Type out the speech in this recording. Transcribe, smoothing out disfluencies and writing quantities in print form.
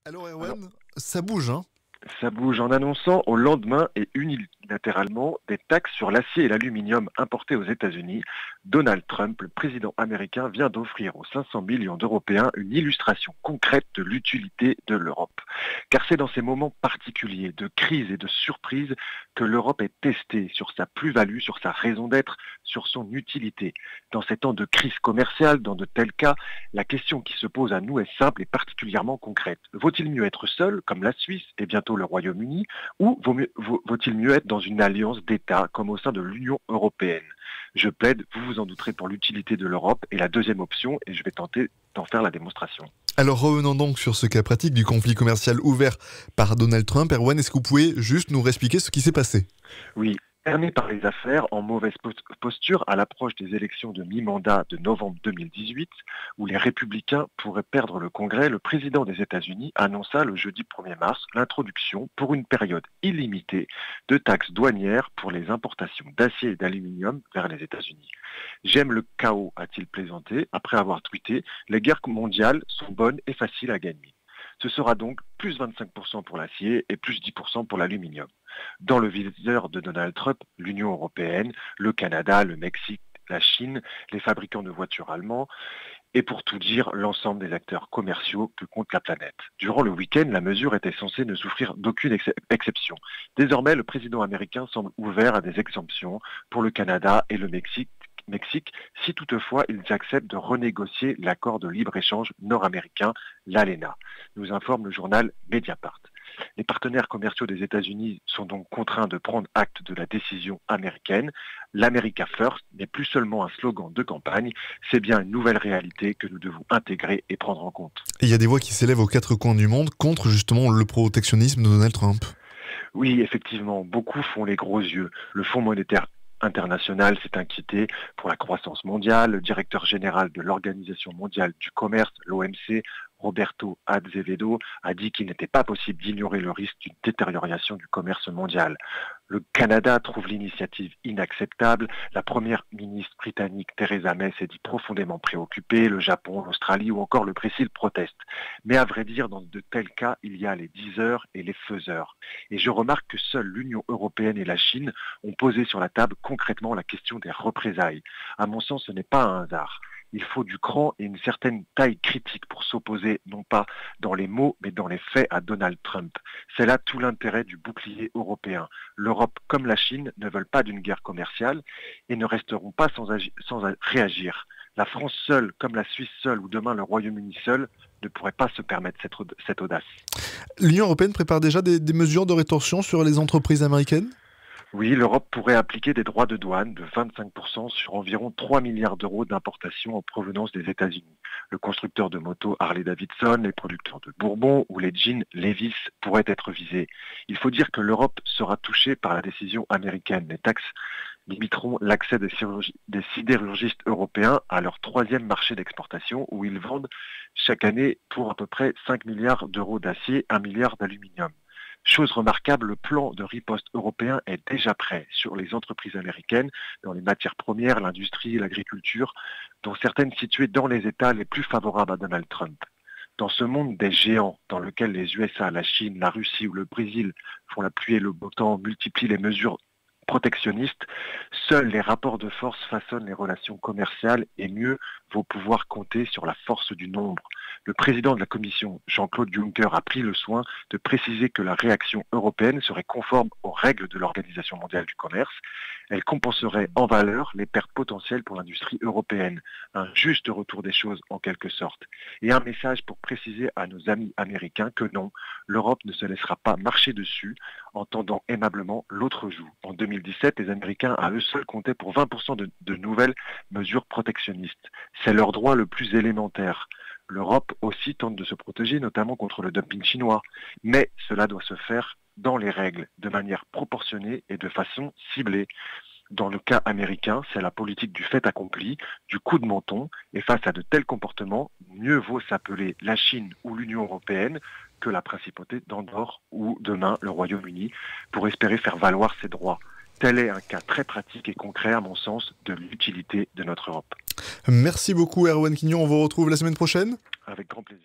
Alors Alors, Erwan, ça bouge, hein? ça bouge en annonçant au lendemain et unilatéralement des taxes sur l'acier et l'aluminium importés aux États-Unis. Donald Trump, le président américain, vient d'offrir aux 500 millions d'Européens une illustration concrète de l'utilité de l'Europe. Car c'est dans ces moments particuliers de crise et de surprise que l'Europe est testée sur sa plus-value, sur sa raison d'être, sur son utilité. Dans ces temps de crise commerciale, dans de tels cas, la question qui se pose à nous est simple et particulièrement concrète. Vaut-il mieux être seul, comme la Suisse et bientôt le Royaume-Uni, ou vaut-il mieux être dans une alliance d'États, comme au sein de l'Union européenne? Je plaide, vous vous en douterez, pour l'utilité de l'Europe et la deuxième option, et je vais tenter d'en faire la démonstration. Alors revenons donc sur ce cas pratique du conflit commercial ouvert par Donald Trump. Erwan, est-ce que vous pouvez juste nous réexpliquer ce qui s'est passé? Oui, cerné par les affaires, en mauvaise posture à l'approche des élections de mi-mandat de novembre 2018, où les républicains pourraient perdre le Congrès, le président des États-Unis annonça le jeudi 1er mars l'introduction, pour une période illimitée, de taxes douanières pour les importations d'acier et d'aluminium vers les États-Unis. J'aime le chaos, a-t-il plaisanté, après avoir tweeté: les guerres mondiales sont bonnes et faciles à gagner. Ce sera donc plus 25% pour l'acier et plus 10% pour l'aluminium. Dans le viseur de Donald Trump, l'Union européenne, le Canada, le Mexique, la Chine, les fabricants de voitures allemands et, pour tout dire, l'ensemble des acteurs commerciaux que compte la planète. Durant le week-end, la mesure était censée ne souffrir d'aucune exception. Désormais, le président américain semble ouvert à des exemptions pour le Canada et le Mexique, si toutefois ils acceptent de renégocier l'accord de libre-échange nord-américain, l'ALENA, nous informe le journal Mediapart. Les partenaires commerciaux des États-Unis sont donc contraints de prendre acte de la décision américaine. L'America First n'est plus seulement un slogan de campagne, c'est bien une nouvelle réalité que nous devons intégrer et prendre en compte. Il y a des voix qui s'élèvent aux quatre coins du monde contre justement le protectionnisme de Donald Trump. Oui, effectivement, beaucoup font les gros yeux. Le Fonds monétaire international s'est inquiété pour la croissance mondiale. Le directeur général de l'Organisation mondiale du commerce, l'OMC, Roberto Azevedo, a dit qu'il n'était pas possible d'ignorer le risque d'une détérioration du commerce mondial. Le Canada trouve l'initiative inacceptable. La première ministre britannique Theresa May s'est dit profondément préoccupée. Le Japon, l'Australie ou encore le Brésil protestent. Mais à vrai dire, dans de tels cas, il y a les diseurs et les faiseurs. Et je remarque que seules l'Union européenne et la Chine ont posé sur la table concrètement la question des représailles. À mon sens, ce n'est pas un hasard. Il faut du cran et une certaine taille critique pour s'opposer, non pas dans les mots, mais dans les faits, à Donald Trump. C'est là tout l'intérêt du bouclier européen. L'Europe comme la Chine ne veulent pas d'une guerre commerciale et ne resteront pas sans réagir. La France seule, comme la Suisse seule ou demain le Royaume-Uni seul, ne pourrait pas se permettre cette audace. L'Union européenne prépare déjà des mesures de rétorsion sur les entreprises américaines? Oui, l'Europe pourrait appliquer des droits de douane de 25% sur environ 3 milliards d'euros d'importations en provenance des États-Unis. Le constructeur de motos Harley-Davidson, les producteurs de Bourbon ou les jeans Levi's pourraient être visés. Il faut dire que l'Europe sera touchée par la décision américaine. Les taxes limiteront l'accès des sidérurgistes européens à leur troisième marché d'exportation, où ils vendent chaque année pour à peu près 5 milliards d'euros d'acier, 1 milliard d'aluminium. Chose remarquable, le plan de riposte européen est déjà prêt sur les entreprises américaines dans les matières premières, l'industrie, l'agriculture, dont certaines situées dans les États les plus favorables à Donald Trump. Dans ce monde des géants, dans lequel les USA, la Chine, la Russie ou le Brésil font la pluie et le beau temps, multiplient les mesures protectionnistes, seuls les rapports de force façonnent les relations commerciales et mieux vaut pouvoir compter sur la force du nombre. Le président de la Commission, Jean-Claude Juncker, a pris le soin de préciser que la réaction européenne serait conforme aux règles de l'Organisation mondiale du commerce. Elle compenserait en valeur les pertes potentielles pour l'industrie européenne. Un juste retour des choses en quelque sorte. Et un message pour préciser à nos amis américains que non, l'Europe ne se laissera pas marcher dessus en tendant aimablement l'autre joue. En 2017, les Américains à eux seuls comptaient pour 20% de nouvelles mesures protectionnistes. C'est leur droit le plus élémentaire. L'Europe aussi tente de se protéger, notamment contre le dumping chinois. Mais cela doit se faire dans les règles, de manière proportionnée et de façon ciblée. Dans le cas américain, c'est la politique du fait accompli, du coup de menton, et face à de tels comportements, mieux vaut s'appeler la Chine ou l'Union européenne que la principauté d'Andorre ou demain le Royaume-Uni pour espérer faire valoir ses droits. Tel est un cas très pratique et concret, à mon sens, de l'utilité de notre Europe. Merci beaucoup Erwan Quignon, on vous retrouve la semaine prochaine. Avec grand plaisir.